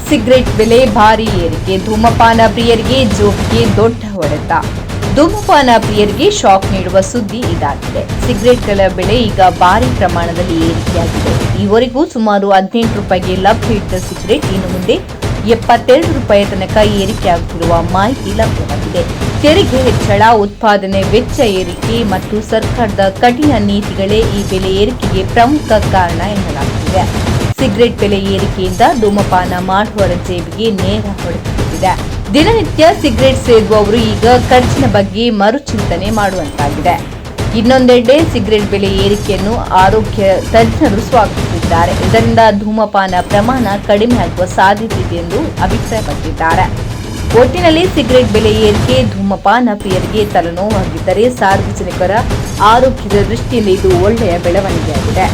Cigarette ಬೆಲೆ ಭಾರೀ ಏರಿಕೆ, ಧೂಮಪಾನ ಪ್ರಿಯರಿಗೆ ಜೋಕಿಗೆ ದೊಡ್ಡ ಹೊಡೆತ. ಧೂಮಪಾನ ಪ್ರಿಯರಿಗೆ ಶಾಕ್ ನೀಡುವ ಸುದ್ದಿ ಇದಾಗಿದೆ. ಸಿಗರೆಟ್ಗಳ ಬೆಲೆ ಈಗ ಭಾರೀ ಪ್ರಮಾಣದಲ್ಲಿ ಏರಿಕೆಯಾಗಿದೆ. ಈವರೆಗೂ ಸುಮಾರು 18 ರೂಪಾಯಿಗೆ ಲಭ್ಯ ಇದ್ದ ಸಿಗರೆಟ್ ಇನ್ನು ಮುಂದೆ 72 ರೂಪಾಯಿ ತನಕ ಏರಿಕೆಯಾಗುತ್ತಿರುವ ಮಾಹಿತಿ ಲಭ್ಯವಾಗಿದೆ. ತೆರಿಗೆ ಹೆಚ್ಚಳ, ಉತ್ಪಾದನೆ ವೆಚ್ಚ ಏರಿಕೆ ಮತ್ತು ಸರ್ಕಾರದ ಕಠಿಣ ನೀತಿಗಳೇ ಈ ಬೆಲೆ ಏರಿಕೆಗೆ ಪ್ರಮುಖ ಕಾರಣ ಎನ್ನಲಾಗುತ್ತಿದೆ. ಸಿಗರೆಟ್ ಬೆಲೆ ಏರಿಕೆಯಿಂದ ಧೂಮಪಾನ ಮಾಡುವವರ ಜೇಬಿಗೆ ನೇರ ಹೊಡೆತ. ದಿನನಿತ್ಯ ಸಿಗರೆಟ್ ಸೇದುವವರು ಈಗ ಖರ್ಚಿನ ಬಗ್ಗೆ ಮರುಚಿಂತನೆ ಮಾಡುವಂತಾಗಿದೆ. ಇನ್ನೊಂದೆಡೆ ಸಿಗರೆಟ್ ಬೆಲೆ ಏರಿಕೆಯನ್ನು ಆರೋಗ್ಯ ತಜ್ಞರು ಸ್ವಾಗತಿಸಿದ್ದಾರೆ. ಇದರಿಂದ ಧೂಮಪಾನ ಪ್ರಮಾಣ ಕಡಿಮೆಯಾಗುವ ಸಾಧ್ಯತೆ ಇದೆ ಎಂದು ಅಭಿಪ್ರಾಯಪಟ್ಟಿದ್ದಾರೆ. ಒಟ್ಟಿನಲ್ಲಿ ಸಿಗರೆಟ್ ಬೆಲೆ ಏರಿಕೆ ಧೂಮಪಾನ ಪ್ರಿಯರಿಗೆ ತಲೆನೋವಾಗಿದ್ದರೆ ಸಾರ್ವಜನಿಕರ ಆರೋಗ್ಯದ ದೃಷ್ಟಿಯಲ್ಲಿ ಇದು ಒಳ್ಳೆಯ ಬೆಳವಣಿಗೆಯಾಗಿದೆ.